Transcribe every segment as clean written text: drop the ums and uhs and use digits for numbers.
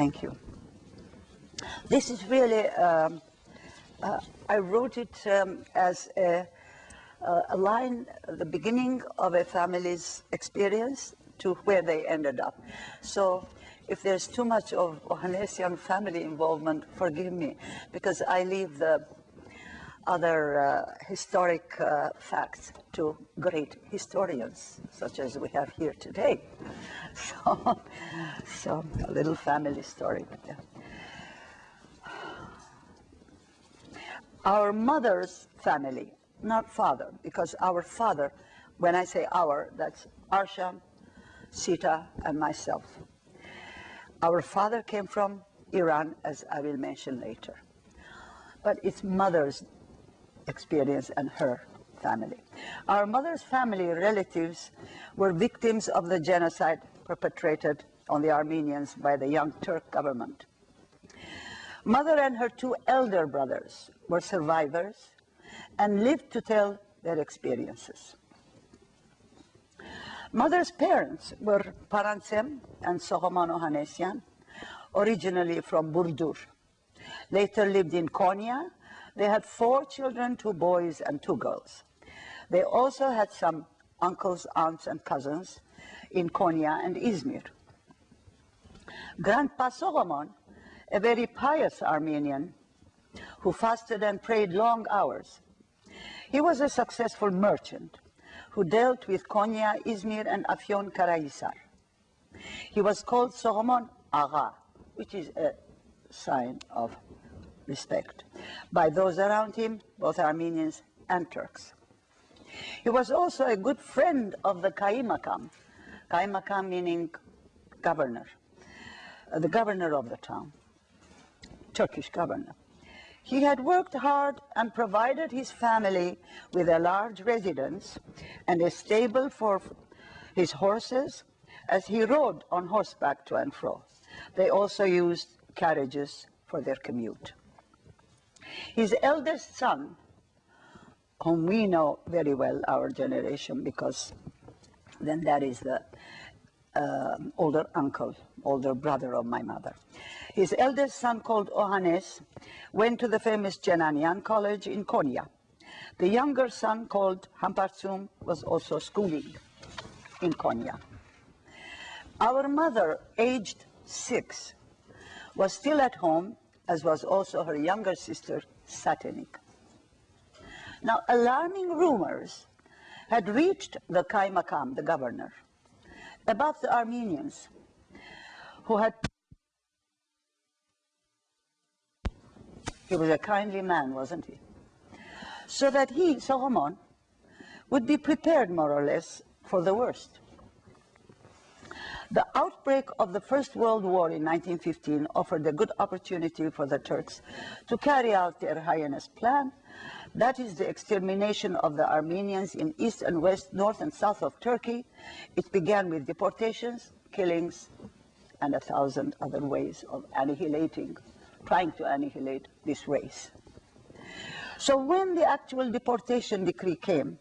Thank you. This is really, I wrote it as a line, the beginning of a family's experience to where they ended up. So if there's too much of Ohanessian family involvement, forgive me, because I leave the other historic facts to great historians, such as we have here today. So a little family story. Yeah. Our mother's family, not father, because our father, when I say our, that's Arsham, Sita, and myself. Our father came from Iran, as I will mention later. But it's mother's experience and her family. Our mother's family relatives were victims of the genocide perpetrated on the Armenians by the Young Turk government. Mother and her two elder brothers were survivors and lived to tell their experiences. Mother's parents were Parantsem and Soghomon Ohanessian, originally from Burdur. Later lived in Konya. They had 4 children, 2 boys and 2 girls. They also had some uncles, aunts, and cousins in Konya and Izmir. Grandpa Soghomon, a very pious Armenian who fasted and prayed long hours. He was a successful merchant who dealt with Konya, Izmir, and Afyon Karahisar. He was called Soghomon Agha, which is a sign of respect by those around him, both Armenians and Turks. He was also a good friend of the Kaymakam, Kaymakam meaning governor, the governor of the town, Turkish governor. He had worked hard and provided his family with a large residence and a stable for his horses as he rode on horseback to and fro. They also used carriages for their commute. His eldest son, whom we know very well, our generation, because then that is the older uncle, older brother of my mother. His eldest son, called Ohannes, went to the famous Juilliard College in Konya. The younger son, called Hampartsum, was also schooling in Konya. Our mother, aged 6, was still at home, as was also her younger sister, Satanik. Now, alarming rumors had reached the Kaymakam, the governor, about the Armenians who had... He was a kindly man, wasn't he? So that he, Soghomon, would be prepared more or less for the worst. The outbreak of the First World War in 1915 offered a good opportunity for the Turks to carry out their heinous plan. That is the extermination of the Armenians in east and west, north and south of Turkey. It began with deportations, killings, and 1,000 other ways of annihilating, trying to annihilate this race. So when the actual deportation decree came,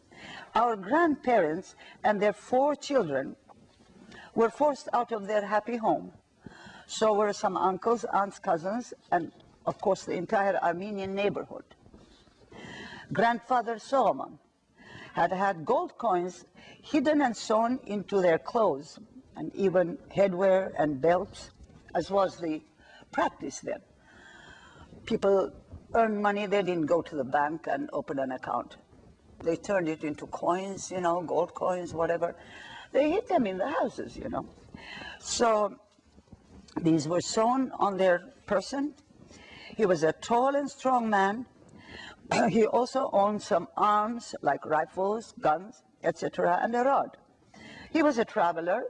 our grandparents and their 4 children were forced out of their happy home. So were some uncles, aunts, cousins, and of course the entire Armenian neighborhood. Grandfather Soghomon had gold coins hidden and sewn into their clothes, and even headwear and belts, as was the practice then. People earned money, they didn't go to the bank and open an account. They turned it into coins, you know, gold coins, whatever. They hid them in the houses, you know. So these were sewn on their person. He was a tall and strong man. He also owned some arms like rifles, guns, etc., and a rod. He was a traveler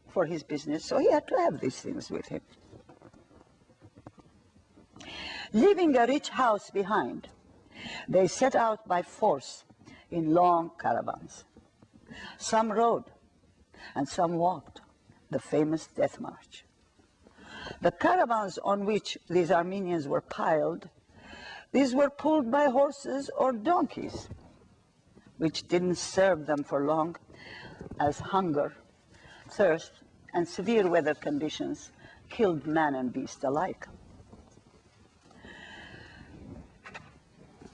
for his business, so he had to have these things with him. Leaving a rich house behind, they set out by force in long caravans. Some rode and some walked, the famous Death March. The caravans on which these Armenians were piled, these were pulled by horses or donkeys, which didn't serve them for long, as hunger, thirst, and severe weather conditions killed man and beast alike.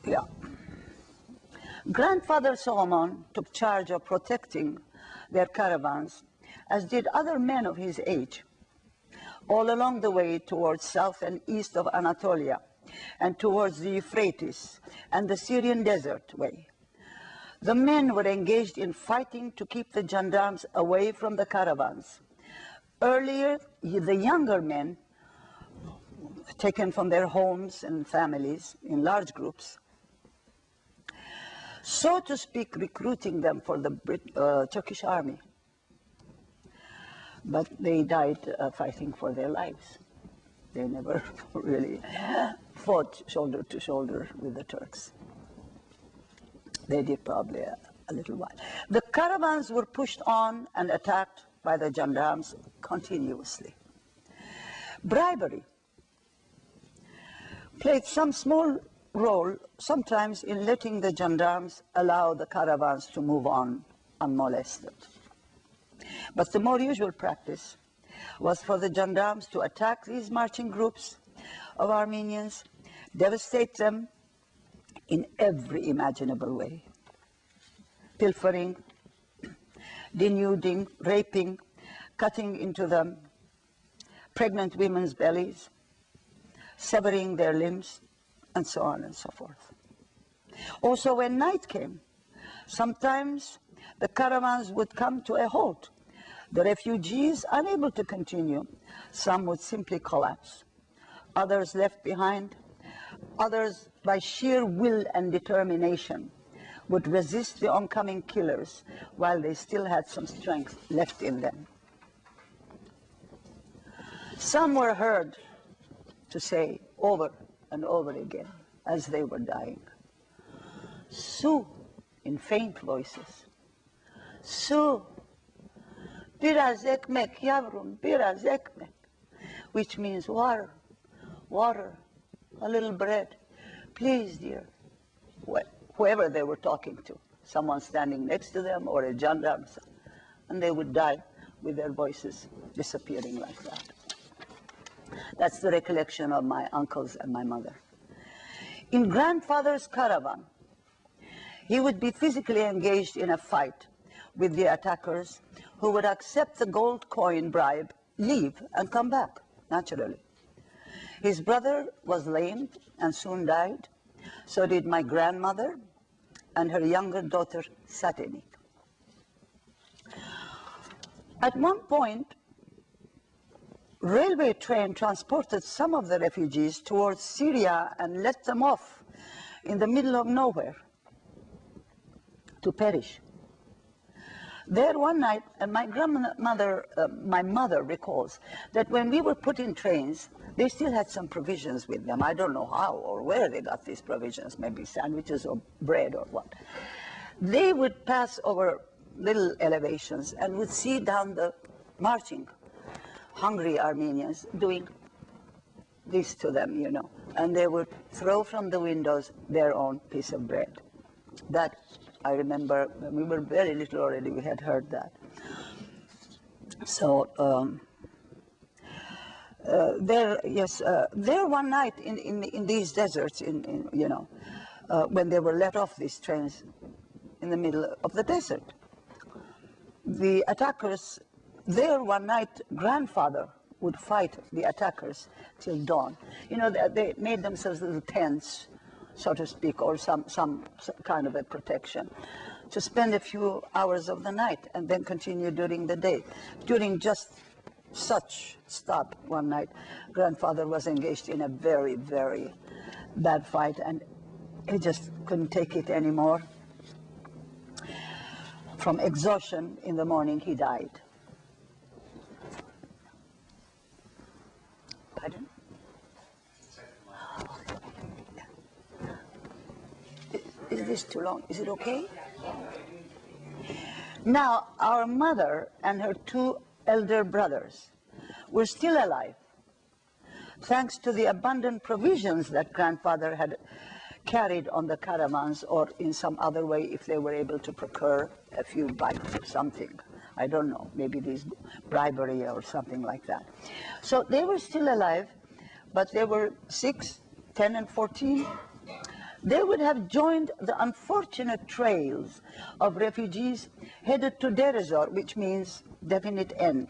Yeah. Grandfather Solomon took charge of protecting their caravans, as did other men of his age, all along the way towards south and east of Anatolia and towards the Euphrates and the Syrian desert way. The men were engaged in fighting to keep the gendarmes away from the caravans. Earlier, the younger men, taken from their homes and families in large groups, so to speak, recruiting them for the Turkish army. But they died fighting for their lives. They never really fought shoulder to shoulder with the Turks. They did probably a little while. The caravans were pushed on and attacked by the gendarmes continuously. Bribery played some small role sometimes in letting the gendarmes allow the caravans to move on unmolested. But the more usual practice was for the gendarmes to attack these marching groups of Armenians, devastate them in every imaginable way. Pilfering, denuding, raping, cutting into the pregnant women's bellies, severing their limbs, and so on and so forth. Also, when night came, sometimes the caravans would come to a halt. The refugees, unable to continue, some would simply collapse. Others left behind, others, by sheer will and determination, would resist the oncoming killers while they still had some strength left in them. Some were heard to say over and over again as they were dying, "Su," in faint voices. "Su, biraz ekmek yavrum, biraz ekmek," which means water, water, a little bread. Please, dear. Whoever they were talking to, someone standing next to them or a gendarme, and they would die with their voices disappearing like that. That's the recollection of my uncles and my mother. In grandfather's caravan, he would be physically engaged in a fight with the attackers who would accept the gold coin bribe, leave, and come back, naturally. His brother was lame and soon died. So did my grandmother and her younger daughter, Satinik. At one point, railway train transported some of the refugees towards Syria and let them off in the middle of nowhere to perish. There one night, and my mother recalls that when we were put in trains, they still had some provisions with them. I don't know how or where they got these provisions, maybe sandwiches or bread or what. They would pass over little elevations and would see down the marching, hungry Armenians doing this to them, you know, and they would throw from the windows their own piece of bread. That I remember when we were very little already, we had heard that. So there one night in these deserts, when they were let off these trains in the middle of the desert, the attackers, there one night, grandfather would fight the attackers till dawn. You know, they made themselves little tents, so to speak, or some kind of a protection, to spend a few hours of the night and then continue during the day. During just such stop one night, grandfather was engaged in a very, very bad fight, and he just couldn't take it anymore. From exhaustion, in the morning, he died. Pardon? Is this too long? Is it okay? Now, our mother and her two elder brothers were still alive, thanks to the abundant provisions that grandfather had carried on the caravans, or in some other way if they were able to procure a few bites of something. I don't know, maybe this bribery or something like that. So they were still alive, but they were 6, 10, and 14. They would have joined the unfortunate trails of refugees headed to Deir ez-Zor, which means definite end,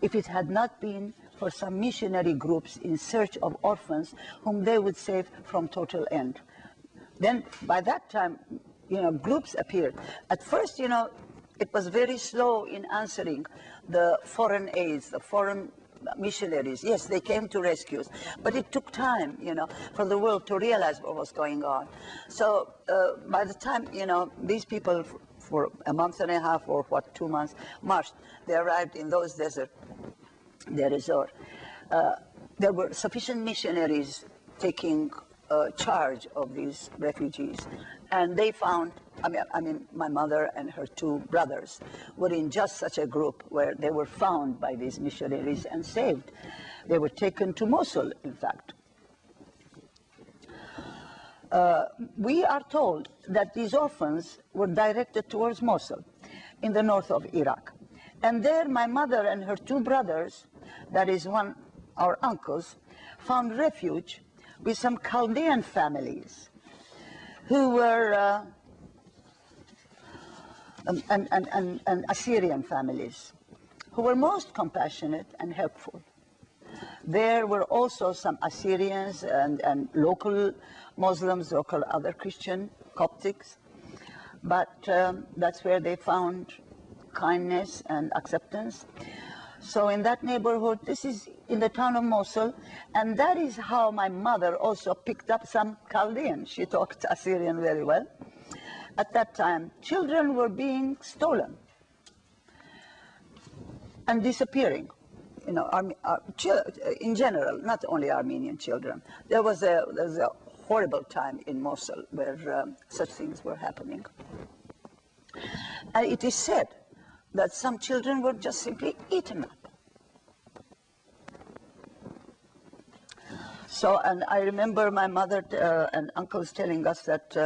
if it had not been for some missionary groups in search of orphans whom they would save from total end. Then by that time, groups appeared. At first, it was very slow in answering the foreign aids, the foreign missionaries. Yes, they came to rescues, but it took time, for the world to realize what was going on. So by the time, these people for a month and a half or 2 months marched, they arrived in those deserts, Deir ez-Zor. There were sufficient missionaries taking charge of these refugees, and they found, my mother and her 2 brothers were in just such a group where they were found by these missionaries and saved. They were taken to Mosul, in fact. We are told that these orphans were directed towards Mosul in the north of Iraq. And there my mother and her 2 brothers, that is our uncles, found refuge with some Chaldean families who were and Assyrian families who were most compassionate and helpful. There were also some Assyrians and local Muslims, local other Christian Coptics, but that's where they found kindness and acceptance. So in that neighborhood, this is in the town of Mosul, and that is how my mother also picked up some Chaldean. She talked Assyrian very well. At that time, children were being stolen and disappearing. In general, not only Armenian children. There was a horrible time in Mosul where such things were happening. And it is said that some children were just simply eaten up. So, and I remember my mother and uncles telling us that,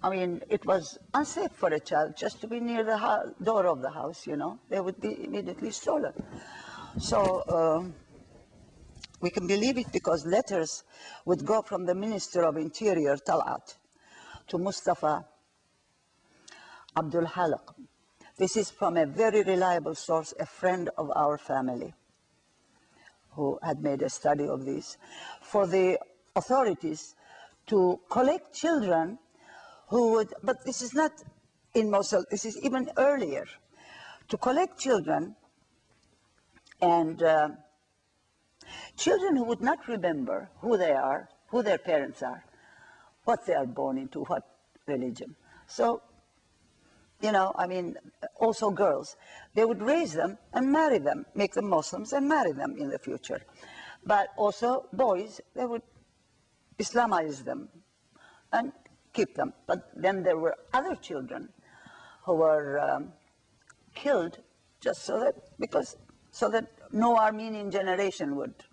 it was unsafe for a child just to be near the door of the house, They would be immediately stolen. So we can believe it because letters would go from the Minister of Interior, Talat, to Mustafa Abdul Halaq. This is from a very reliable source, a friend of our family, who had made a study of this, for the authorities to collect children who would, but this is not in Mosul, this is even earlier, to collect children and children who would not remember who they are, who their parents are, what they are born into, what religion. So, also girls, they would raise them and marry them, make them Muslims and marry them in the future. But also boys, they would Islamize them and keep them. But then there were other children who were killed just so that no Armenian generation would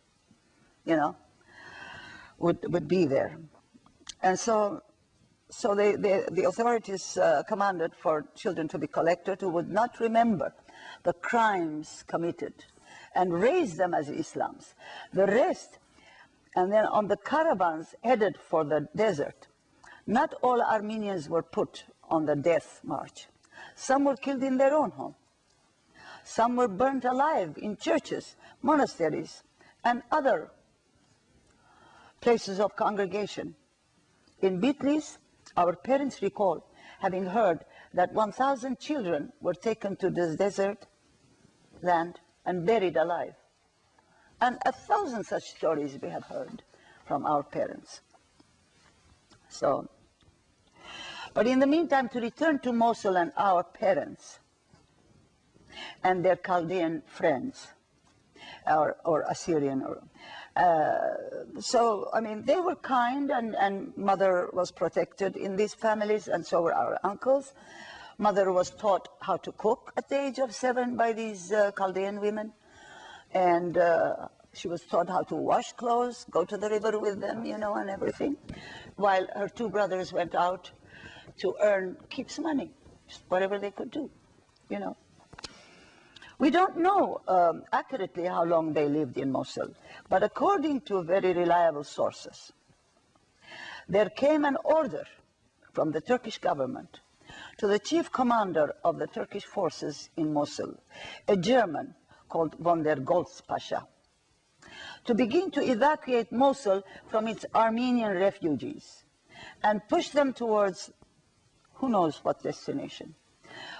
be there. And so the authorities commanded for children to be collected who would not remember the crimes committed and raise them as Islams. The rest, and then on the caravans headed for the desert, not all Armenians were put on the death march. Some were killed in their own home. Some were burnt alive in churches, monasteries, and other places of congregation. In Beatrice, our parents recall having heard that 1,000 children were taken to this desert land and buried alive. And 1,000 such stories we have heard from our parents. So, but in the meantime, to return to Mosul and our parents and their Chaldean friends, or Assyrian, they were kind, and mother was protected in these families, and so were our uncles. Mother was taught how to cook at the age of 7 by these Chaldean women, and she was taught how to wash clothes, go to the river with them, and everything, while her 2 brothers went out to earn keeps money, just whatever they could do. you know. We don't know accurately how long they lived in Mosul, but according to very reliable sources, there came an order from the Turkish government to the chief commander of the Turkish forces in Mosul, a German called von der Goltz Pasha, to begin to evacuate Mosul from its Armenian refugees and push them towards who knows what destination.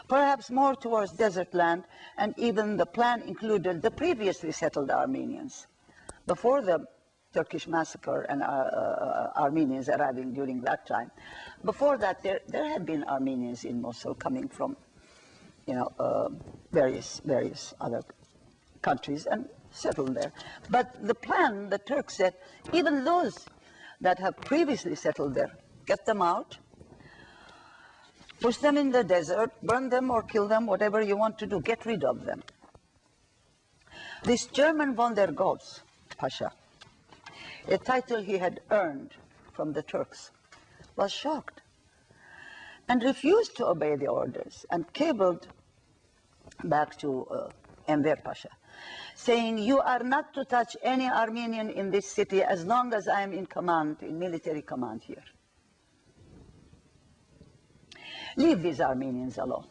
Perhaps more towards desert land, and even the plan included the previously settled Armenians. Before the Turkish massacre and Armenians arriving during that time, before that there had been Armenians in Mosul coming from, you know, various other countries and settled there. But the plan, the Turks said, even those that have previously settled there, get them out, push them in the desert, burn them or kill them, whatever you want to do, get rid of them. This German von der Goltz Pasha, a title he had earned from the Turks, was shocked and refused to obey the orders and cabled back to Enver Pasha, saying, "You are not to touch any Armenian in this city as long as I am in command, in military command here. Leave these Armenians alone."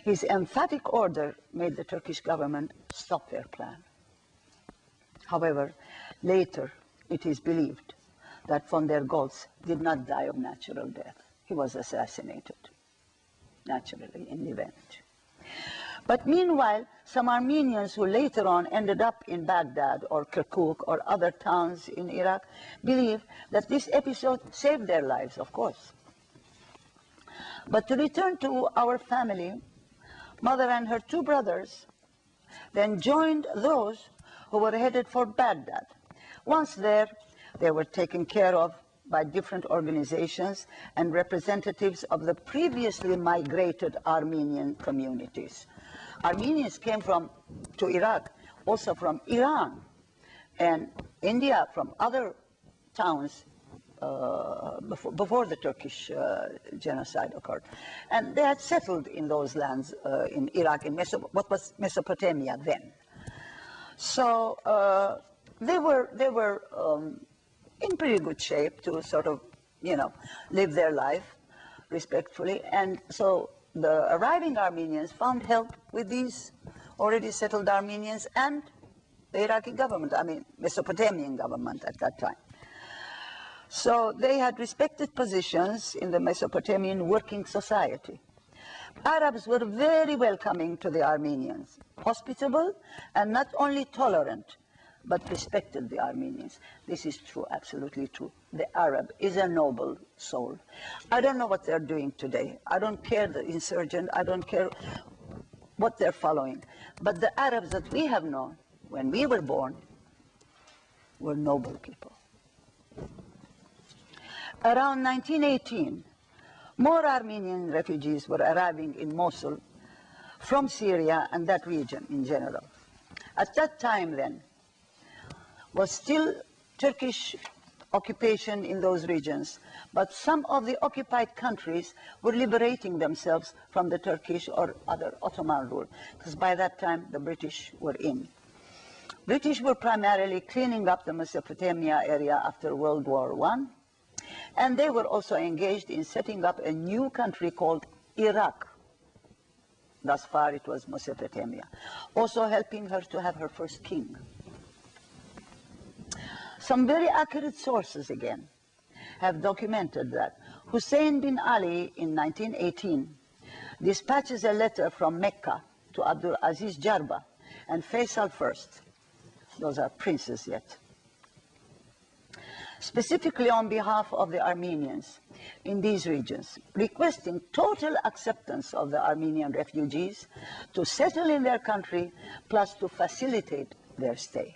His emphatic order made the Turkish government stop their plan. However, later it is believed that von der Goltz did not die of natural death. He was assassinated, naturally, in the event. But meanwhile, some Armenians who later on ended up in Baghdad or Kirkuk or other towns in Iraq believe that this episode saved their lives, of course. But to return to our family, mother and her two brothers then joined those who were headed for Baghdad. Once there, they were taken care of by different organizations and representatives of the previously migrated Armenian communities. Armenians came to Iraq, also from Iran and India, from other towns before the Turkish genocide occurred. And they had settled in those lands in Iraq, in what was Mesopotamia then. So they were in pretty good shape to sort of, you know, live their life respectfully. And so the arriving Armenians found help with these already settled Armenians and the Iraqi government, I mean, Mesopotamian government at that time. So they had respected positions in the Mesopotamian working society. Arabs were very welcoming to the Armenians, hospitable and not only tolerant, but respected the Armenians. This is true, absolutely true. The Arab is a noble soul. I don't know what they're doing today. I don't care the insurgent. I don't care what they're following. But the Arabs that we have known when we were born were noble people. Around 1918, more Armenian refugees were arriving in Mosul from Syria and that region in general. At that time then, was still Turkish occupation in those regions, but some of the occupied countries were liberating themselves from the Turkish or other Ottoman rule, because by that time the British were in. British were primarily cleaning up the Mesopotamia area after World War I, and they were also engaged in setting up a new country called Iraq. Thus far it was Mesopotamia, also helping her to have her first king. Some very accurate sources, again, have documented that Hussein bin Ali, in 1918, dispatches a letter from Mecca to Abdul Aziz Jarba and Faisal I. Those are princes yet. Specifically on behalf of the Armenians in these regions, requesting total acceptance of the Armenian refugees to settle in their country, plus to facilitate their stay.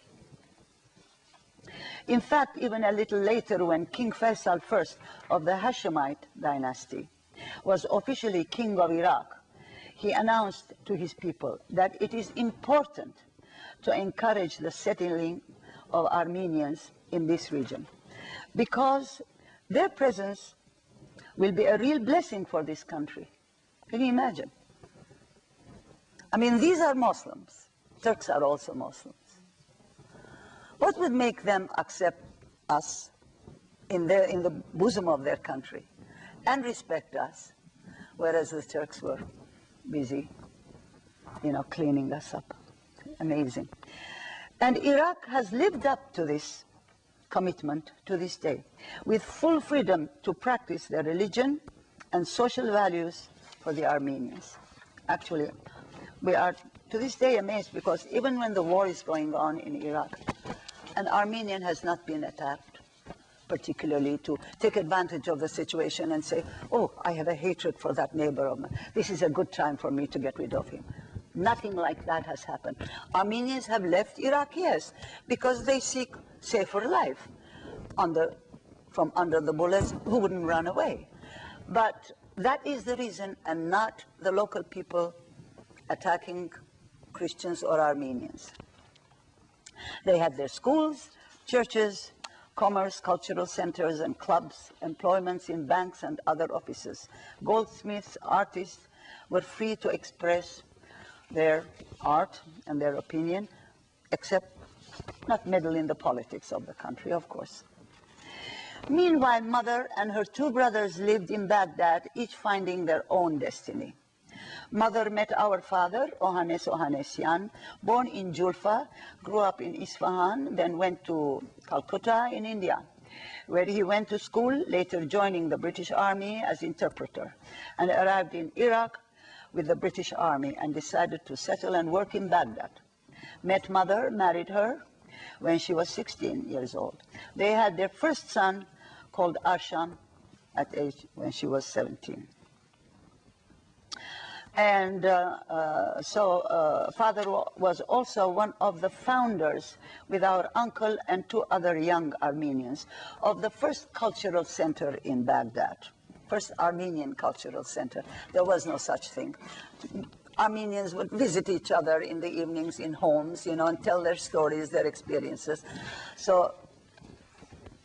In fact, even a little later, when King Faisal I of the Hashemite dynasty was officially king of Iraq, he announced to his people that it is important to encourage the settling of Armenians in this region, because their presence will be a real blessing for this country. Can you imagine? I mean, these are Muslims. Turks are also Muslims. What would make them accept us in the bosom of their country and respect us, whereas the Turks were busy, cleaning us up? Amazing. And Iraq has lived up to this commitment to this day, with full freedom to practice their religion and social values for the Armenians. Actually, we are to this day amazed, because even when the war is going on in Iraq, an Armenian has not been attacked, particularly to take advantage of the situation and say, oh, I have a hatred for that neighbor of mine. This is a good time for me to get rid of him. Nothing like that has happened. Armenians have left Iraq, yes, because they seek safer life from under the bullets. Who wouldn't run away? But that is the reason, and not the local people attacking Christians or Armenians. They had their schools, churches, commerce, cultural centers and clubs, employments in banks and other offices. Goldsmiths, artists were free to express their art and their opinion, except not meddle in the politics of the country, of course. Meanwhile, Mother and her two brothers lived in Baghdad, each finding their own destiny. Mother met our father, Beatrice Ohanessian, born in Julfa, grew up in Isfahan, then went to Calcutta in India, where he went to school, later joining the British Army as interpreter, and arrived in Iraq with the British Army and decided to settle and work in Baghdad. Met Mother, married her when she was 16 years old. They had their first son, called Arsham, when she was 17. And father was also one of the founders, with our uncle and two other young Armenians, of the first cultural center in Baghdad, first Armenian cultural center. There was no such thing. Armenians would visit each other in the evenings in homes, and tell their stories, their experiences. So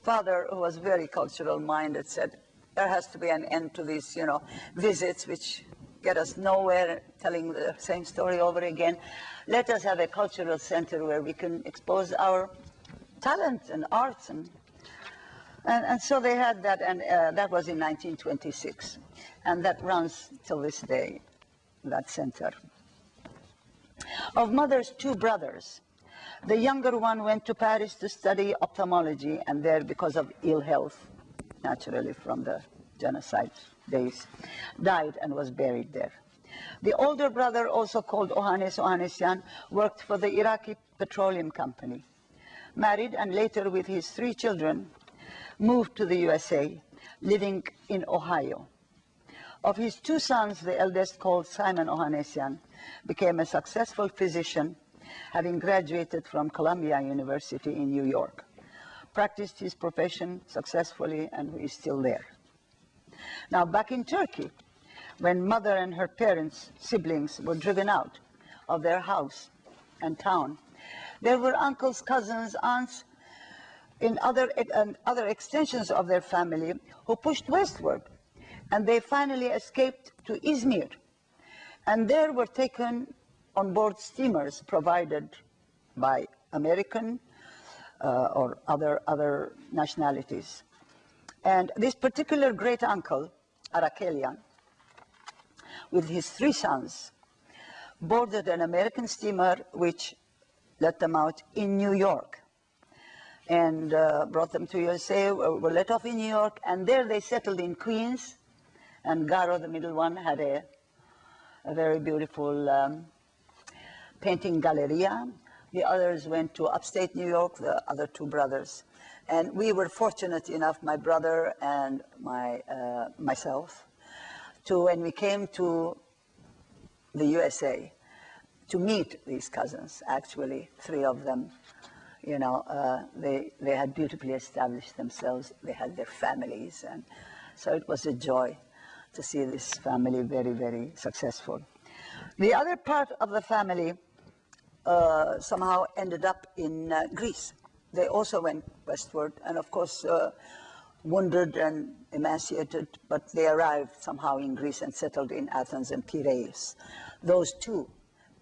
father, who was very cultural minded, said, there has to be an end to these, visits, which get us nowhere, telling the same story over again. Let us have a cultural center where we can expose our talent and arts. And so they had that, and that was in 1926. And that runs till this day, that center. Of Mother's two brothers, the younger one went to Paris to study ophthalmology, and there, because of ill health, naturally from the genocide days, died and was buried there. The older brother, also called Ohanessian, worked for the Iraqi Petroleum Company, married, and later with his 3 children, moved to the USA, living in Ohio. Of his 2 sons, the eldest, called Simon Ohanessian, became a successful physician, having graduated from Columbia University in New York, practiced his profession successfully, and is still there. Now, back in Turkey, when Mother and her parents, siblings, were driven out of their house and town, there were uncles, cousins, aunts, in other extensions of their family who pushed westward, and they finally escaped to Izmir, and there were taken on board steamers provided by American or other nationalities. And this particular great uncle, Arakelian, with his 3 sons, boarded an American steamer which let them out in New York, and brought them to USA, were let off in New York, and there they settled in Queens, and Garo, the middle one, had a very beautiful painting galleria. The others went to upstate New York, the other 2 brothers. And we were fortunate enough, my brother and myself, when we came to the USA, to meet these cousins, actually, 3 of them. They had beautifully established themselves. They had their families. And so it was a joy to see this family very, very successful. The other part of the family somehow ended up in Greece. They also went westward, and of course, wounded and emaciated, but they arrived somehow in Greece and settled in Athens and Piraeus. Those two,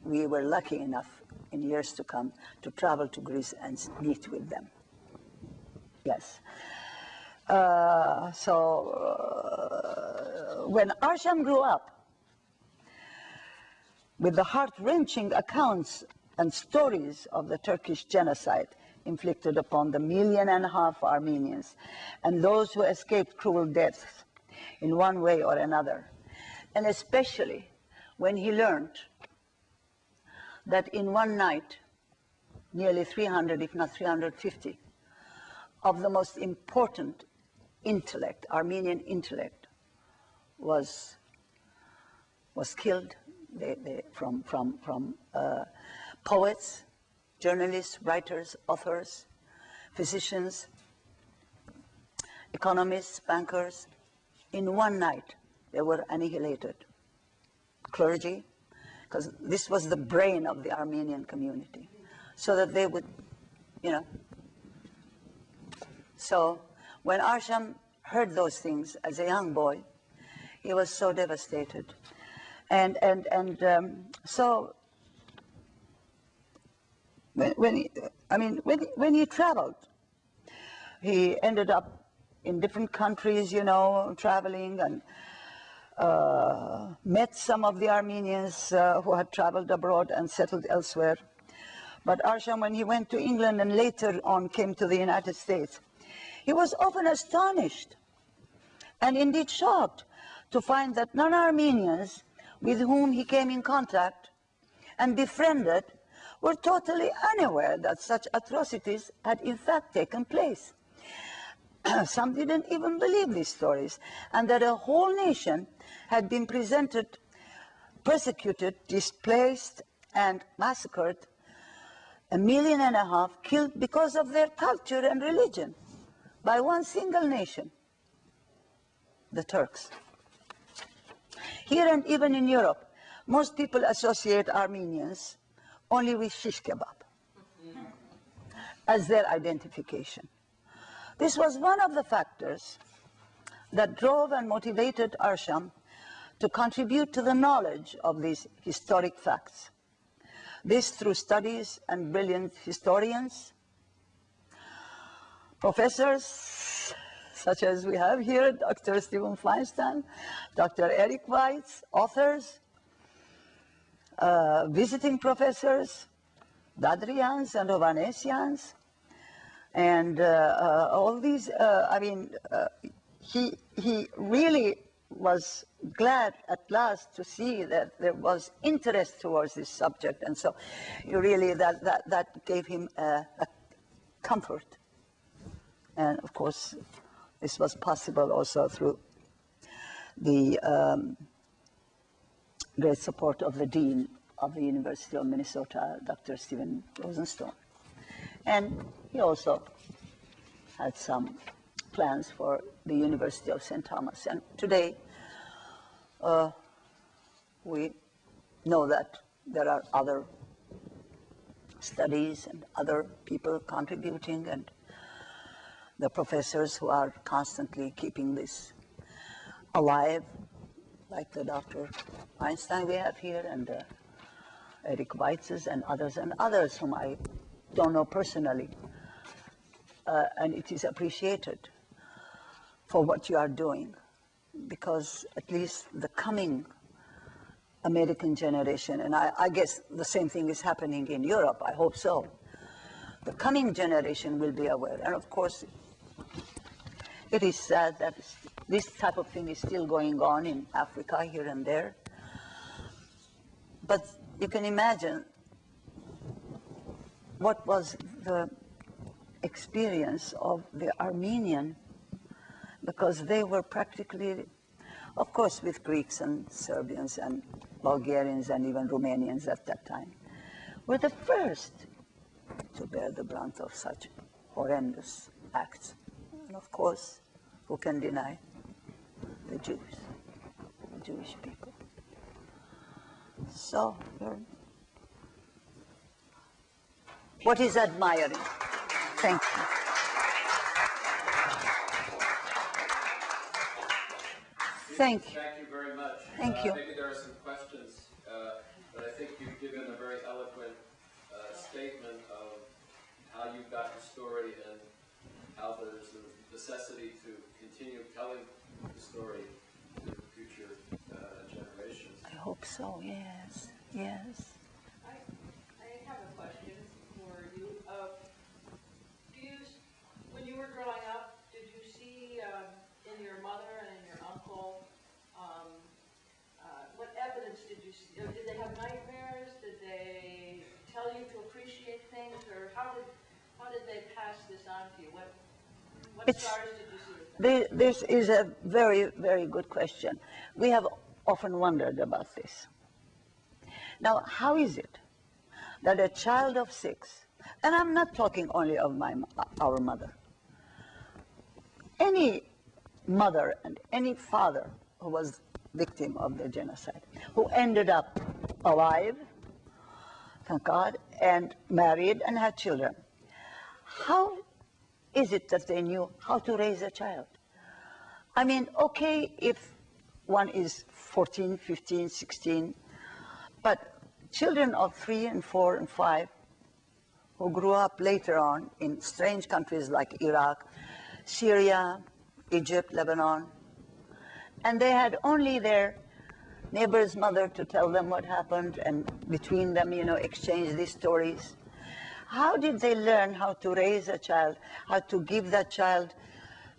we were lucky enough in years to come to travel to Greece and meet with them. Yes. When Arsham grew up, with the heart-wrenching accounts and stories of the Turkish genocide inflicted upon the 1.5 million Armenians and those who escaped cruel deaths in one way or another, and especially when he learned that in one night, nearly 300, if not 350, of the most important intellect, Armenian intellect, was killed from poets, journalists, writers, authors, physicians, economists, bankers. In one night, they were annihilated. Clergy, because this was the brain of the Armenian community, so that they would, So when Arsham heard those things as a young boy, he was so devastated. So when he traveled, he ended up in different countries, traveling, and met some of the Armenians who had traveled abroad and settled elsewhere. But Arsham, when he went to England and later on came to the United States, he was often astonished and indeed shocked to find that non-Armenians with whom he came in contact and befriended were totally unaware that such atrocities had in fact taken place. Some didn't even believe these stories, and that a whole nation had been persecuted, displaced, and massacred, 1.5 million killed because of their culture and religion by one single nation, the Turks. Here and even in Europe, most people associate Armenians only with shish kebab as their identification. This was one of the factors that drove and motivated Arsham to contribute to the knowledge of these historic facts. This through studies and brilliant historians, professors such as we have here, Dr. Stephen Feinstein, Dr. Eric Weitz, authors, visiting professors, Dadrians and Ohanessians, and all these, he really was glad at last to see that there was interest towards this subject, and so really that gave him a comfort. And of course, this was possible also through the great support of the Dean of the University of Minnesota, Dr. Stephen Rosenstone. And he also had some plans for the University of St. Thomas. And today, we know that there are other studies and other people contributing, and the professors who are constantly keeping this alive, like the Dr. Einstein we have here, and Eric Weitz's and others whom I don't know personally. And it is appreciated for what you are doing, because at least the coming American generation, and I guess the same thing is happening in Europe, I hope so. The coming generation will be aware. And of course, it is sad that this type of thing is still going on in Africa here and there. But you can imagine what was the experience of the Armenian, because they were practically, of course, with Greeks and Serbians and Bulgarians and even Romanians at that time, were the first to bear the brunt of such horrendous acts. And of course, who can deny? The Jews, the Jewish people. So, what is admiring? Thank you. Thank you. Thank you very much. Thank you. Maybe there are some questions, but I think you've given a very eloquent statement of how you got the story and how there's a necessity to continue telling the story to future generations. I hope so, yes, yes. I have a question for you. When you were growing up, did you see in your mother and in your uncle, what evidence did you see? Did they have nightmares? Did they tell you to appreciate things? Or how did they pass this on to you? What stars did you see with them? This is a very, very good question. We have often wondered about this. Now, how is it that a child of 6, and I'm not talking only of our mother, any mother and any father who was victim of the genocide, who ended up alive, thank God, and married and had children, how is it that they knew how to raise a child? I mean, okay, if one is 14, 15, 16, but children of 3 and 4 and 5 who grew up later on in strange countries like Iraq, Syria, Egypt, Lebanon, and they had only their neighbor's mother to tell them what happened, and between them, you know, exchange these stories. How did they learn how to raise a child, how to give that child,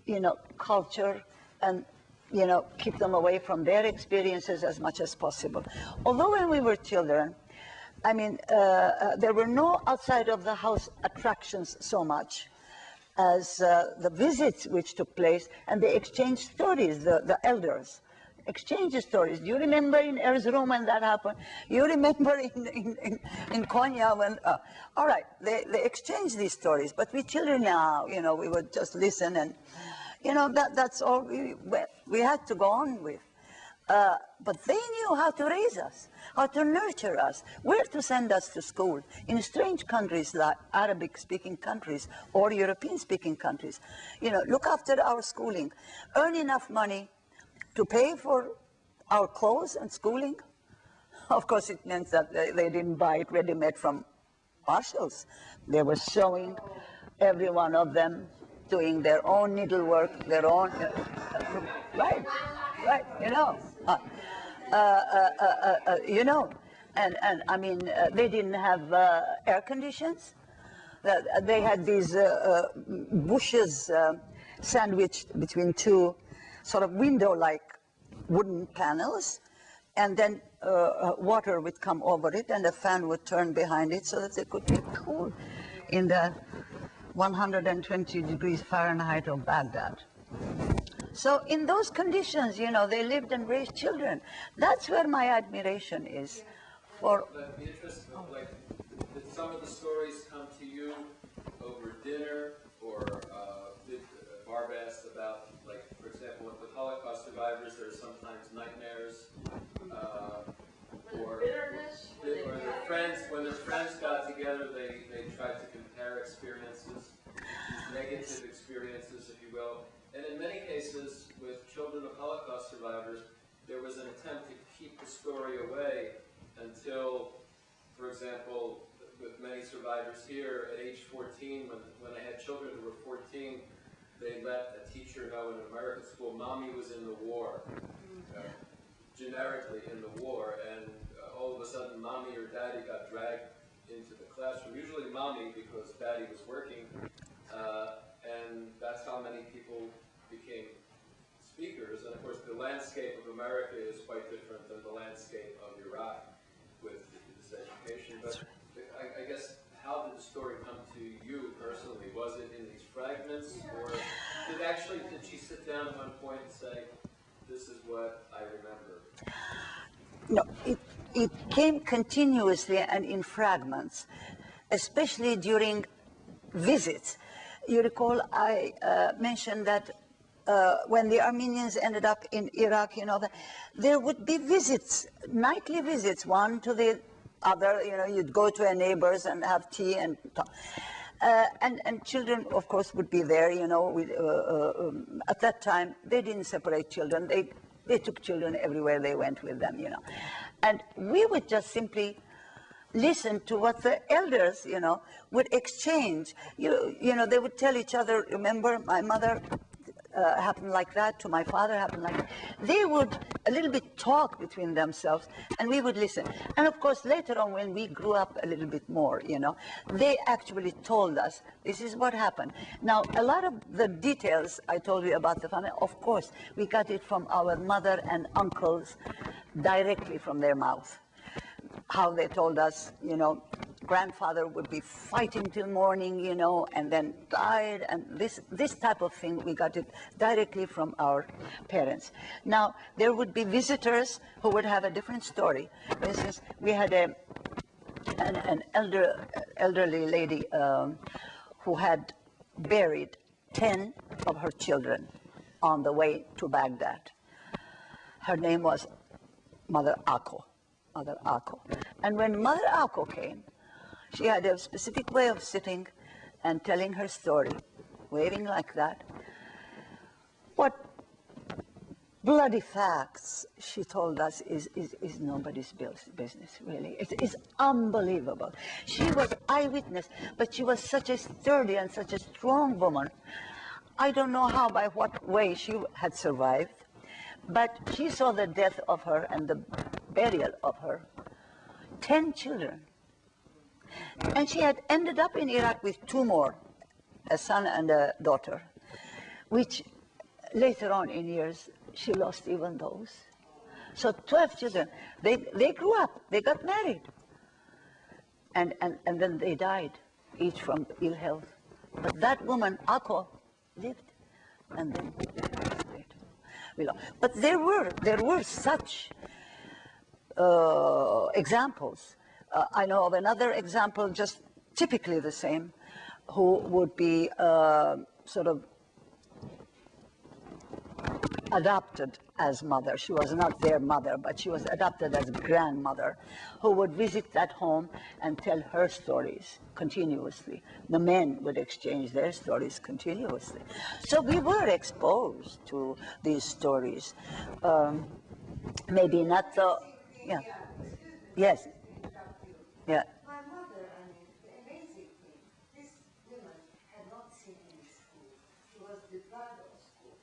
you know, culture and, you know, keep them away from their experiences as much as possible? Although when we were children, I mean, there were no outside of the house attractions so much as the visits which took place, and they exchanged stories, the elders exchange stories. Do you remember in Erzurum when that happened? You remember in Konya when, all right, they exchanged these stories, but we children now, you know, we would just listen and, you know, that's all we had to go on with. But they knew how to raise us, how to nurture us, where to send us to school. In strange countries like Arabic-speaking countries or European-speaking countries, you know, look after our schooling, earn enough money to pay for our clothes and schooling. Of course, it meant that they didn't buy it ready-made from Marshalls. They were sewing, every one of them doing their own needlework, their own, right, you know. You know, and I mean, they didn't have air conditions. They had these bushes sandwiched between two sort of window-like wooden panels, and then water would come over it, and a fan would turn behind it so that they could be cool in the 120 degrees Fahrenheit of Baghdad. So in those conditions, you know, they lived and raised children. That's where my admiration is for... Beatrice, like, did some of the stories come to you over dinner, or did Barb asked about, like, for example, with Holocaust survivors, there's sometimes nightmares, or bitterness, or their friends, when their friends got together, they tried to compare experiences, these negative experiences, if you will. And in many cases, with children of Holocaust survivors, there was an attempt to keep the story away until, for example, with many survivors here, at age 14, when I had children who were 14, they let a teacher know in an American school, Mommy was in the war, generically in the war, and all of a sudden, Mommy or Daddy got dragged into the classroom, usually Mommy because Daddy was working, and that's how many people became speakers. And of course, the landscape of America is quite different than the landscape of Iraq with this education. But I guess, how did the story come to you personally? Was it in these fragments, or did she sit down at one point and say, "This is what I remember"? No, it came continuously and in fragments, especially during visits. You recall I mentioned that when the Armenians ended up in Iraq, you know, there would be visits, nightly visits, one to the other. You know, you'd go to a neighbor's and have tea and talk. And children, of course, would be there, you know. At that time, they didn't separate children. They They took children everywhere they went with them, And we would just simply listen to what the elders, would exchange. They would tell each other, remember, my mother happened like that, to my father happened like that. They would a little bit talk between themselves, and we would listen. And of course, later on, when we grew up a little bit more, they actually told us, this is what happened. Now, a lot of the details I told you about the family, of course, we got it from our mother and uncles directly from their mouth. How they told us, grandfather would be fighting till morning, and then died, and this type of thing, we got it directly from our parents. Now, there would be visitors who would have a different story. For instance, we had an elderly lady who had buried 10 of her children on the way to Baghdad. Her name was Mother Ako. And when Mother Ako came, she had a specific way of sitting and telling her story, waving like that. What bloody facts she told us is nobody's business, really. It is unbelievable. She was eyewitness, but she was such a sturdy and such a strong woman. I don't know how, by what way she had survived, but she saw the death of her and the burial of her 10 children. And she had ended up in Iraq with 2 more, a son and a daughter, which later on in years, she lost even those. So 12 children, they grew up, they got married. And then they died, each from ill health. But that woman, Ako, lived, and then but there were such examples. I know of another example, just typically the same, who would be sort of adopted as mother. She was not their mother, but she was adopted as grandmother, who would visit that home and tell her stories continuously. The men would exchange their stories continuously. So we were exposed to these stories. Maybe not the, yeah. Yes. Yeah. My mother, the amazing thing, this woman had not seen any school. She was deprived of school.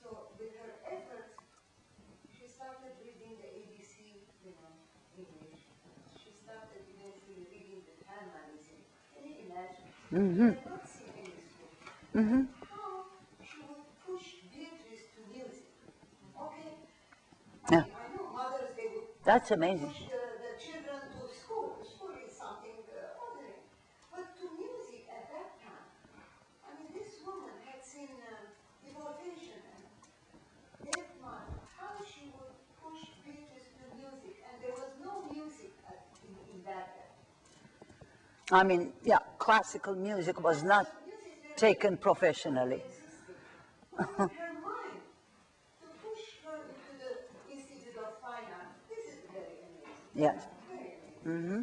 So with her efforts, she started reading the ABC, English. She started eventually reading the Time magazine. Can you imagine? Mm-hmm. She had not seen any school. Mm-hmm. How she would push Beatrice to music. Okay. Yeah. I know mothers, they would That's amazing. push the children to school. School is something ordinary. But to music at that time, this woman had seen deportation and death march. How she would push Beatrice to music, and there was no music in Baghdad. Classical music was not taken professionally. But in her mind, to push her into the Institute of Fine Arts, this is very amazing. Yes. Very amazing. Mm-hmm.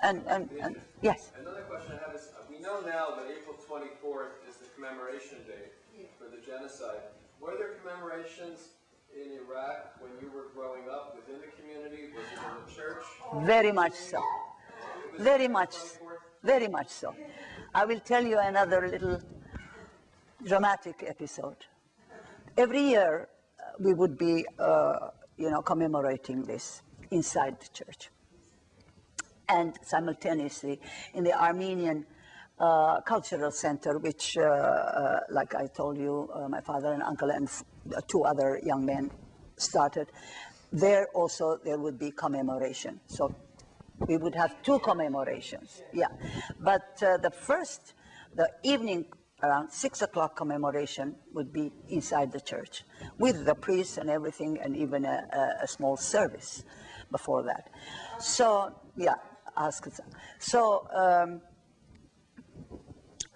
And yes. Another question I have is, we know now that April 24th is the commemoration date for the genocide. Were there commemorations in Iraq when you were growing up within the community? Was it in the church? Very much so. Very much, very much so. I will tell you another little dramatic episode. Every year we would be, commemorating this inside the church. And simultaneously in the Armenian Cultural Center, which, like I told you, my father and uncle and 2 other young men started, there also there would be commemoration. So we would have 2 commemorations, yeah. But the evening around 6 o'clock commemoration would be inside the church with the priest and everything, and even a small service before that. So, yeah, So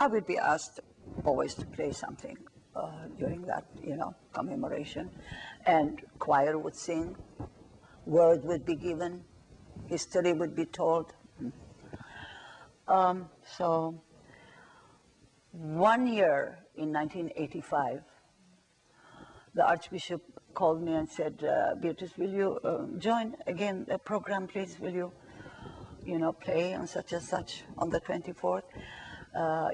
I would be asked always to play something during that, commemoration, and choir would sing, word would be given, history would be told. So one year in 1985, the Archbishop called me and said, Beatrice, will you join again the program, please? Will you, play on such and such on the 24th?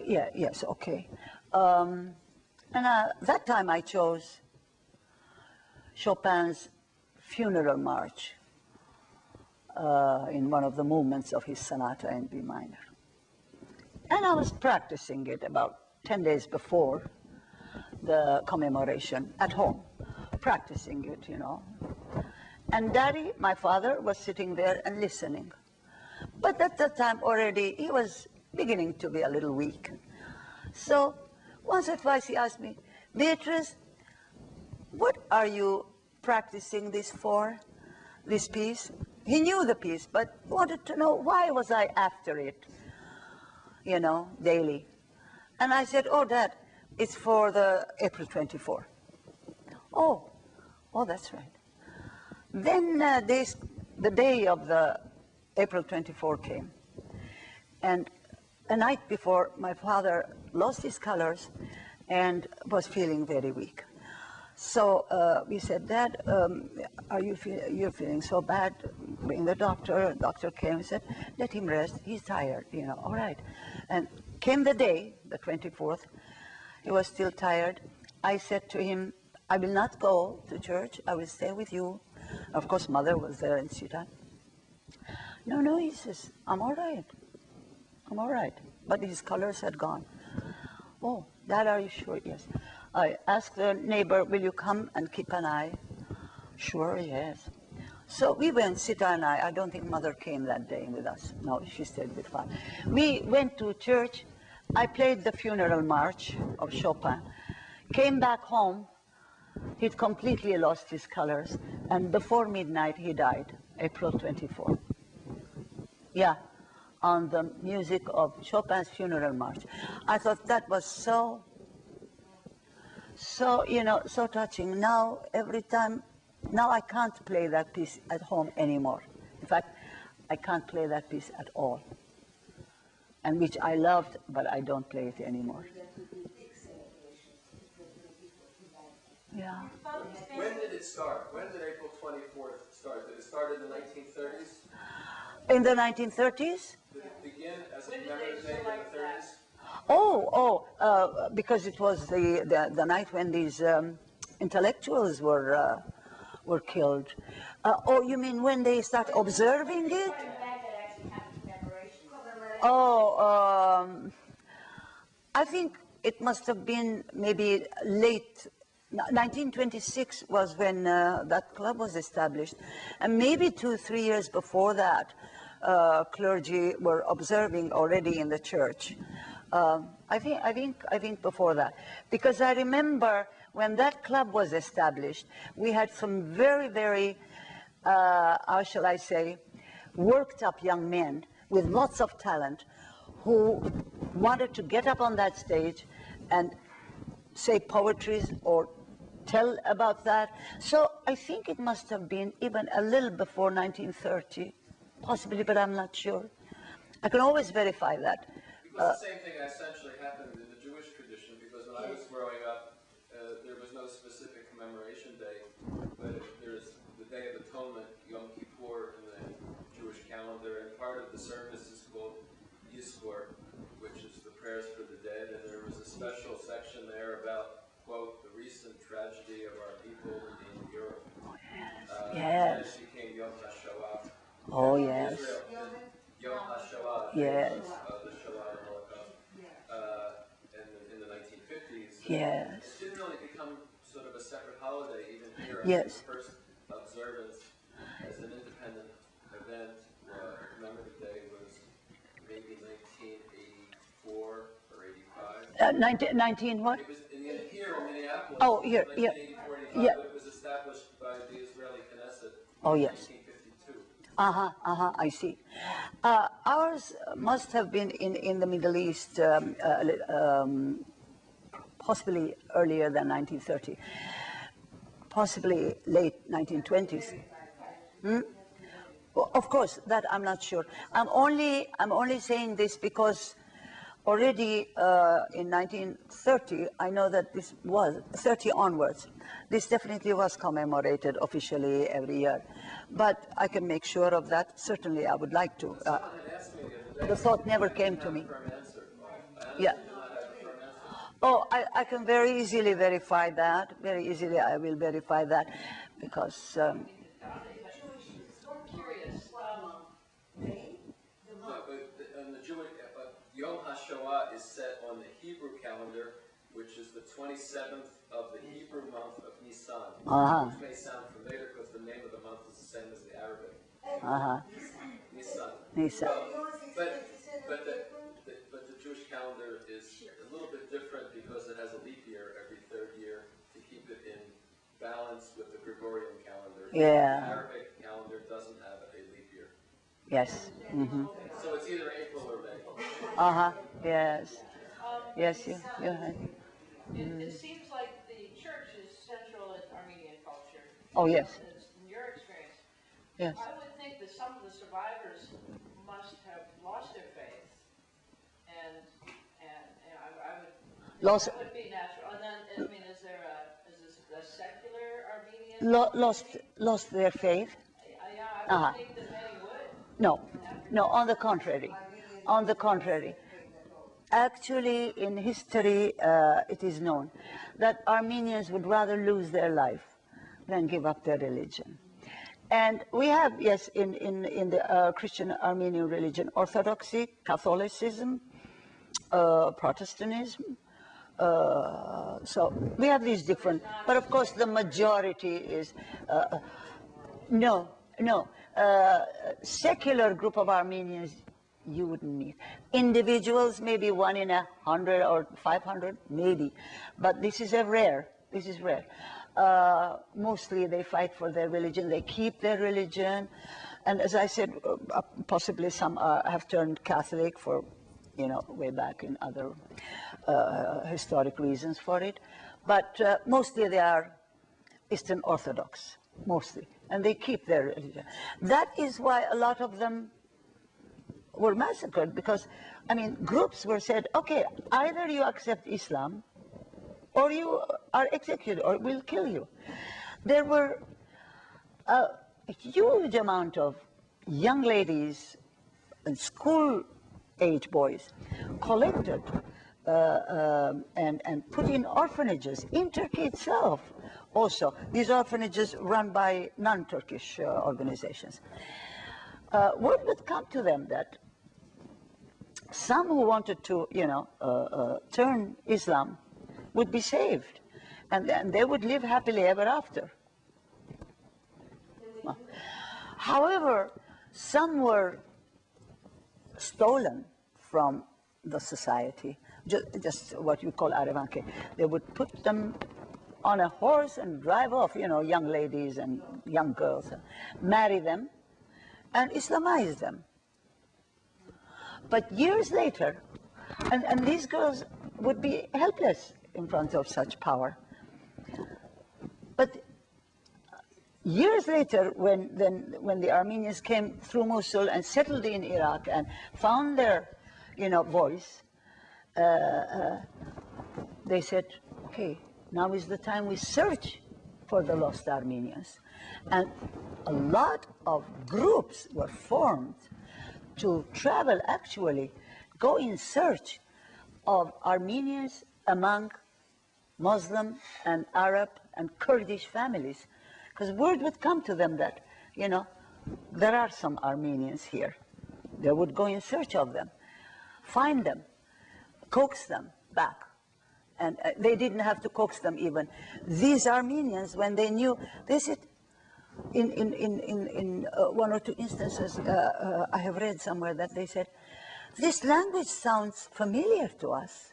Yes, okay. And that time I chose Chopin's Funeral March in one of the movements of his sonata in B minor. And I was practicing it about 10 days before the commemoration at home, practicing it, And Daddy, my father, was sitting there and listening. But at that time already, he was beginning to be a little weak. So once or twice he asked me, Beatrice, what are you practicing this for, this piece? He knew the piece, but wanted to know why was I after it, daily. And I said, oh, Dad, it's for the April 24. Oh, that's right. Then the day of the April 24 came. And a night before, my father lost his colors and was feeling very weak. So we said, Dad, you're feeling so bad? Bring the doctor. The doctor came and said, let him rest. He's tired, all right. And came the day, the 24th. He was still tired. I said to him, I will not go to church. I will stay with you. Of course, Mother was there and Sita. No, he says, I'm all right. I'm all right. But his colors had gone. Oh, Dad, are you sure? Yes. I asked the neighbor, will you come and keep an eye? Sure, yes. So we went, Sita and I don't think Mother came that day with us. No, she stayed with Father. We went to church. I played the Funeral March of Chopin. Came back home. He'd completely lost his colors. And before midnight, he died, April 24. Yeah, on the music of Chopin's Funeral March. I thought that was so touching. Now, now I can't play that piece at home anymore. In fact, I can't play that piece at all. And which I loved, but I don't play it anymore. Yeah. When did it start? When did April 24th start? Did it start in the 1930s? In the 1930s? Did it begin as a commemorative day in the 30s? Because it was the night when these intellectuals were killed. You mean when they start observing it? I think it must have been maybe late. 1926 was when that club was established, and maybe 2-3 years before that, clergy were observing already in the church. I think before that, because I remember when that club was established, we had some very, very, how shall I say, worked up young men with lots of talent who wanted to get up on that stage and say poetries or tell about that. So I think it must have been even a little before 1930, possibly, but I'm not sure. I can always verify that. Because the same thing essentially happened in the Jewish tradition, because when I was growing up, there was no specific commemoration day, but there's the Day of Atonement, Yom Kippur, in the Jewish calendar, and part of the service is called Yizkor, which is the prayers for the dead, and there was a special section there about, quote, the recent tragedy of our people in Europe. Yes. And it became Yom HaShoah. Oh, yes. Yom HaShoah. Yes. The Shoah Holocaust. In the 1950s. Yes. It didn't really become sort of a separate holiday even here. Yes. The first observance as an independent event, commemorative day, was maybe 1984 or 85. 19 what? It was here in Minneapolis. Oh, here, yeah. 1945, Yeah. but it was established by the Israeli Knesset Oh, in yes. 1952. I see. Ours must have been in the Middle East, possibly earlier than 1930, possibly late 1920s. Well, of course, that I'm not sure. I'm only saying this because already in 1930, I know that this was, 30 onwards, this definitely was commemorated officially every year. But I can make sure of that. Certainly, I would like to. Someone had asked me the other day. The thought never came to me. Firm answer. I honestly Yeah. do not have a firm answer. Oh, I can very easily verify that. Very easily, I will verify that, because I'm curious. No, but on the Jewish, Yom HaShoah is set on the Hebrew calendar, which is the 27th of the Hebrew month of Nisan, which may sound familiar because the name of the month is the same as the Arabic. Nisan. Nisan. But the Jewish calendar is a little bit different because it has a leap year every third year to keep it in balance with the Gregorian calendar. Yeah. The Arabic calendar doesn't have a leap year. Yes. Mm-hmm. So it's either April or May. Yes. Yes. Yeah. It seems like the church is central in Armenian culture. Oh, yes. In your experience. Yes. I would think that some of the survivors must have lost their faith, and I would. Lost. That would be natural. And then, I mean, is this a secular Armenian? Lost their faith? I would think that many would. No, on the contrary. On the contrary. Actually, in history, it is known that Armenians would rather lose their life than give up their religion. And we have, yes, in the Christian Armenian religion, Orthodoxy, Catholicism, Protestantism. So we have these different, but of course the majority is, secular group of Armenians you wouldn't meet. Individuals, maybe 1 in 100 or 500, maybe, but this is rare. This is rare. Mostly they fight for their religion, they keep their religion, and as I said, possibly some have turned Catholic for, way back in other historic reasons for it, but mostly they are Eastern Orthodox, mostly, and they keep their religion. That is why a lot of them were massacred, because, groups were said, okay, either you accept Islam, or you are executed, or we'll kill you. There were a huge amount of young ladies and school-age boys collected and put in orphanages in Turkey itself. Also, these orphanages run by non-Turkish organizations. Word would come to them that some who wanted to, turn Islam would be saved, and they would live happily ever after. However, some were stolen from the society, just what you call Arevanke. They would put them on a horse and drive off, young ladies and young girls, marry them, and Islamize them. But years later, and these girls would be helpless in front of such power. But years later, when the Armenians came through Mosul and settled in Iraq and found their, voice, they said, okay, now is the time we search for the lost Armenians. And a lot of groups were formed to travel, actually, go in search of Armenians among Muslim and Arab and Kurdish families. Because word would come to them that, there are some Armenians here. They would go in search of them, find them, coax them back. And they didn't have to coax them even. These Armenians, when they knew, they said, in one or two instances, I have read somewhere that they said, this language sounds familiar to us.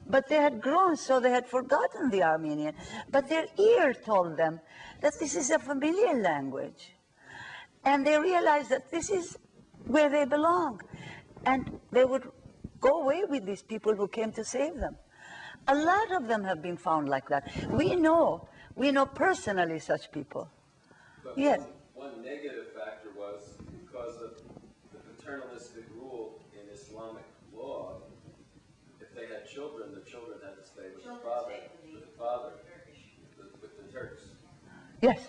But they had grown, so they had forgotten the Armenian. But their ear told them that this is a familiar language. And they realized that this is where they belong. And they would go away with these people who came to save them. A lot of them have been found like that. We know personally such people. But yes. One negative factor was because of the paternalistic rule in Islamic law, Yes,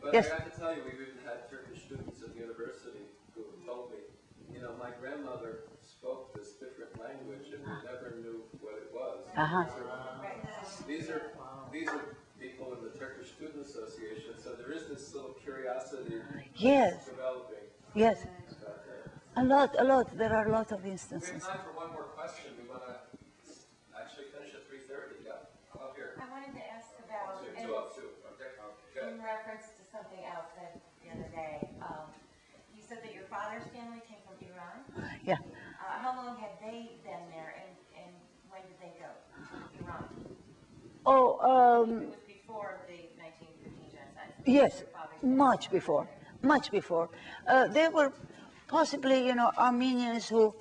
But yes. I got to tell you, we've even had Turkish students at the university who told me, you know, my grandmother spoke this different language and we never knew what it was. Uh-huh. These are people in the Turkish Student Association, so there is this little curiosity Yes. developing. Yes, about that. a lot. There are a lot of We have instances. time for one more question. We want to actually finish at 3:30. Yeah, up here. I wanted to ask about, Two up, two. Okay, in good. reference to something else said the other day, you said that your father's family came from Iran. Yeah. How long had they been there, and when did they go to Iran? Oh, It was before the 1915 genocide. So yes, your father's family much was before, there. much before. They were possibly, Armenians who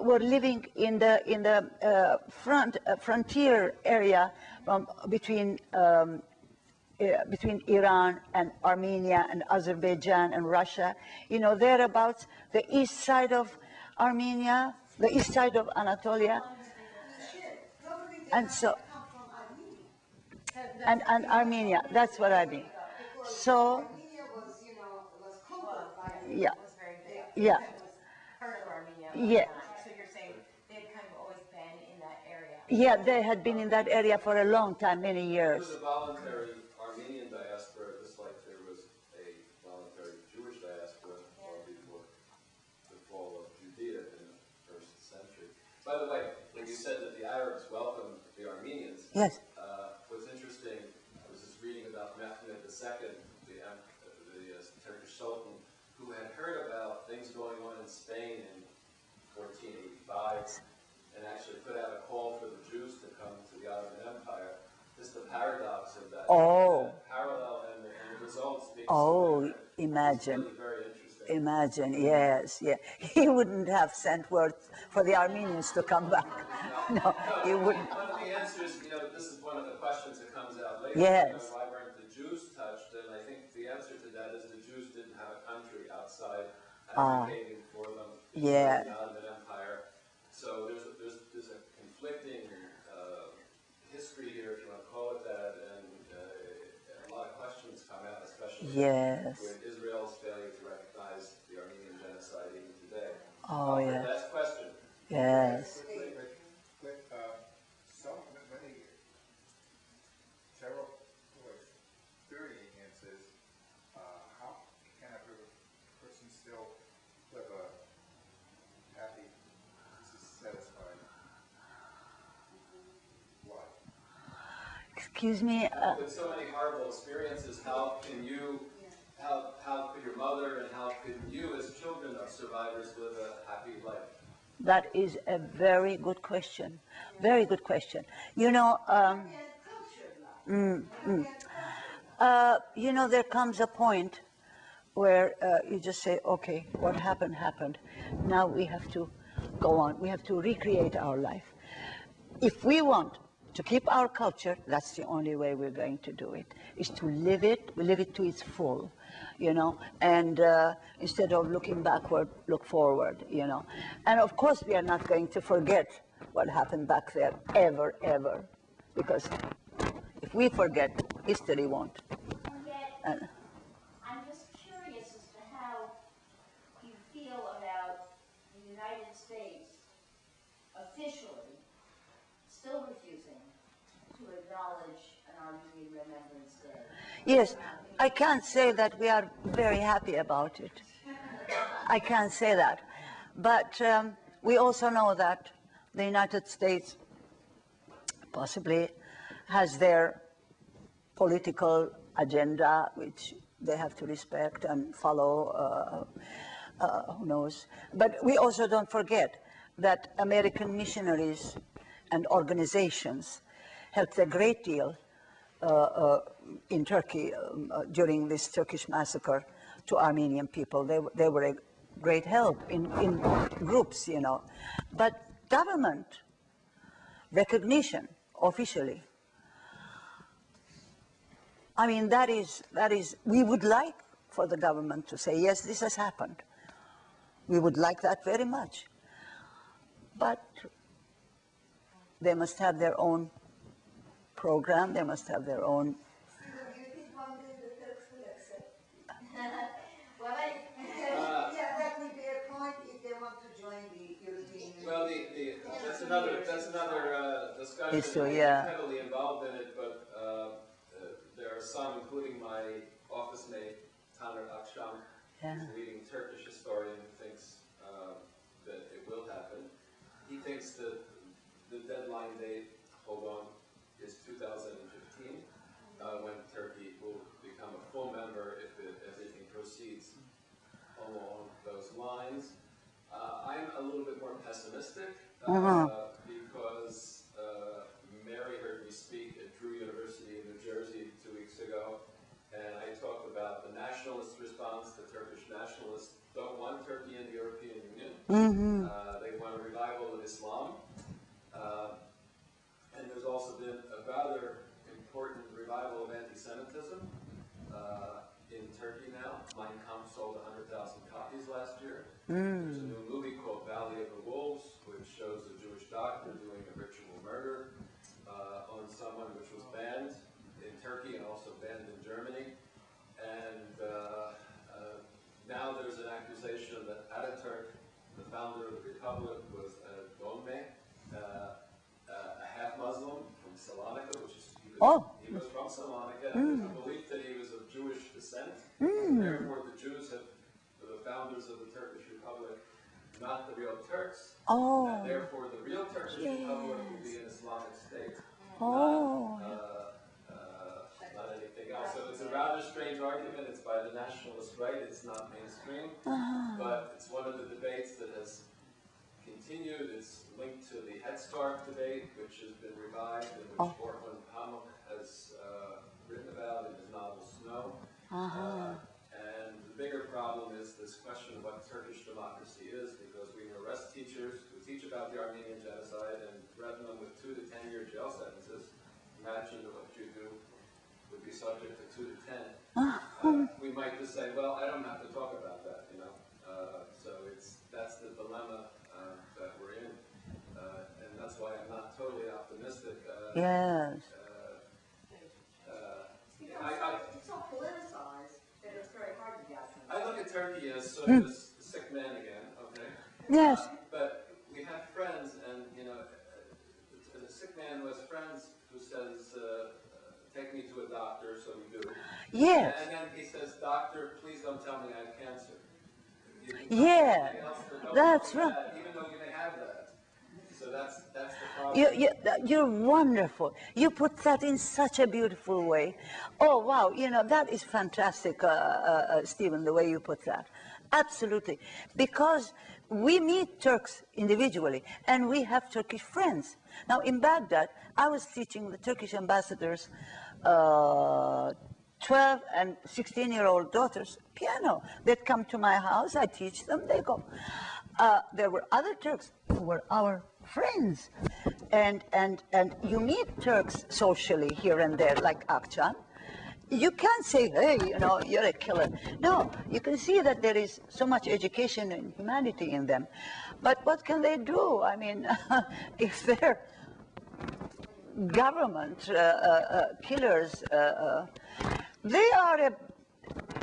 were living in the frontier area between Iran and Armenia and Azerbaijan and Russia. Thereabouts, the east side of Armenia, the east side of Anatolia, Probably they and so. come from Armenia. And Armenia, that's what I mean. So, Armenia was, was conquered by yeah, It was very big. yeah, It was part of Armenia. at Yeah. the time. So you're saying they've kind of always been in that area. yeah, they had been in that area for a long time, many There years. was a voluntary Armenian diaspora, just like there was a voluntary Jewish diaspora long before the fall of Judea in the first century. By the way, when you said that the Arabs welcomed the Armenians, Yes, what's interesting, I was just reading about Mehmed II, the Turkish Sultan, who had heard about things going on in Spain in 1485 and actually put out a call for the Jews to come to the Ottoman Empire. Just the paradox of that. Oh. That parallel and the results being Oh, so different. imagine. It's really very interesting. imagine, yes, yeah. He wouldn't have sent word for the Armenians to come back. No, he wouldn't. One of the answers, this is one of the questions that comes out later. Yes. Why weren't the Jews touched? And I think the answer to that is the Jews didn't have a country outside advocating for them Yeah. in the Ottoman Empire. So there's a conflicting history here, if you want to call it that, and a lot of questions come out, especially Yes. with Israel's failure to recognize the Armenian genocide even today. Oh, yes. Last question. Yes. So many terrible experiences, how can a person still live a happy, satisfied life? Excuse me. With so many horrible experiences, how could your mother and how could you as children of survivors live a happy life? That is a very good question. Very good question. There comes a point where you just say, okay, what happened, happened. Now we have to go on. We have to recreate our life. If we want to keep our culture, that's the only way we're going to do it, is to live it to its full, and instead of looking backward, look forward, And of course, we are not going to forget what happened back there, ever, ever, because if we forget, history won't. And yet, I'm just curious as to how you feel about the United States officially still refusing to acknowledge an Armenian Remembrance Day. Yes, I can't say that we are very happy about it. I can't say that. But we also know that the United States possibly has their political agenda, which they have to respect and follow, who knows. But we also don't forget that American missionaries and organizations helped a great deal in Turkey during this Turkish massacre to Armenian people. They were a great help in groups, But government recognition officially, I mean, that is, we would like for the government to say, yes, this has happened. We would like that very much. But they must have their own program, they must have their own. Do you think one day the another discussion. Issue, I'm yeah. heavily involved in it, but there are some, including my office mate, Arsham, Yeah. who's a leading Turkish historian, who thinks that it will happen. He thinks that the deadline date, hold on, is 2015, when Turkey will become a full member if everything proceeds along those lines. I'm a little bit more pessimistic because Mary heard me speak at Drew University in New Jersey 2 weeks ago, and I talked about the nationalist response. The Turkish nationalists don't want Turkey in the European Union. They want a revival of Islam. And there's also been a rather important revival of anti-Semitism in Turkey now. Mein Kampf sold 100,000 copies last year. There's a new movie called Valley of the Wolves, which shows a Jewish doctor doing a ritual murder on someone, which was banned in Turkey and also banned in Germany. And now there's an accusation that Ataturk, the founder of the Republic, was a Dolme, a half-Muslim from Salonika, which is, he was from Salonika, and there's a belief that he was of Jewish descent, and therefore the Jews have, the founders of the Turkish Republic, not the real Turks, and therefore the real Turkish Republic will be an Islamic state, not anything else. So it's a rather strange argument. It's by the nationalist right. It's not mainstream, but it's one of the debates that has continued. It's linked to the Head Start debate, which has been revived, and which Orhan Pamuk has written about in his novel Snow. And the bigger problem is this question of what Turkish democracy is, because we arrest teachers who teach about the Armenian genocide and threaten them with 2 to 10-year jail sentences. Imagine that what you do would be subject to 2 to 10. We might just say, well, I don't have to talk about that, you know. So that's the dilemma that we're in, and that's why I'm not totally optimistic. Yes. It's so politicized that it's very hard to be optimistic. I look at Turkey as sort of a sick man again, okay? Yes. But we have friends, and, you know, a sick man who has friends who says, take me to a doctor, so we do. Yes. And then he says, doctor, please don't tell me I have cancer. Yeah, that's right. Even though you may have that. So that's the problem. You're wonderful. You put that in such a beautiful way. Oh, wow. You know, that is fantastic, Stephen, the way you put that. Absolutely. Because we meet Turks individually, and we have Turkish friends. Now, in Baghdad, I was teaching the Turkish ambassadors 12 and 16-year-old daughters piano. They'd come to my house, I teach them, they go. There were other Turks who were our friends. And you meet Turks socially here and there, like Akçan. You can't say, hey, you know, you're a killer. No, you can see that there is so much education and humanity in them. But what can they do? I mean, if they're government killers, they are,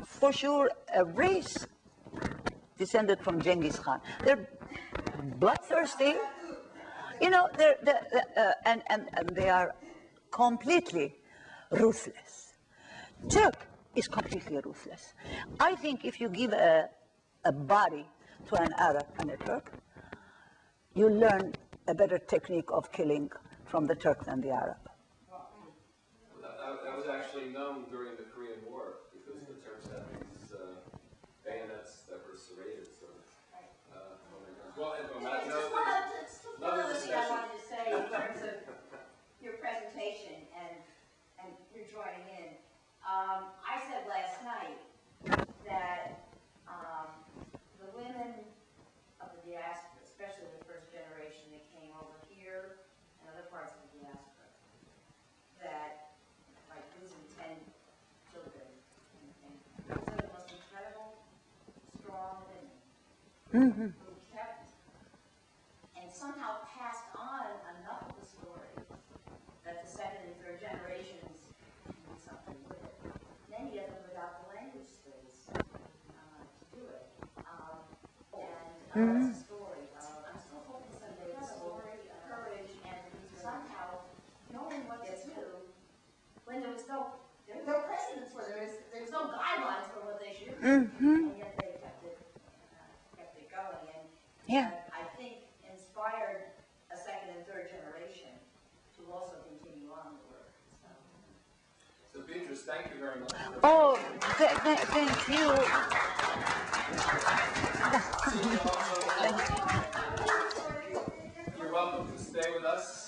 for sure, a race descended from Genghis Khan. They're bloodthirsty, you know, and they are completely ruthless. Turk is completely ruthless. I think if you give a body to an Arab and a Turk, you learn a better technique of killing from the Turk than the Arab. That was actually known during the Korean War, because the Turks had these bayonets that were serrated. So, well, another I wanted to say in terms of your presentation and your joining in. I said last night that the women of the diaspora, especially the first generation that came over here and other parts of the diaspora, that like losing 10 children and some of the most incredible, strong women who kept and somehow passed on enough of the story that the second and third generations can do something with it. Many of them without the language skills to do it. And that's a story. I'm still hoping someday the story of and yet they kept it going, and Yeah. I think inspired a second and third generation to also continue on the work. So Beatrice, thank you very much. Oh, thank you. You're welcome to stay with us.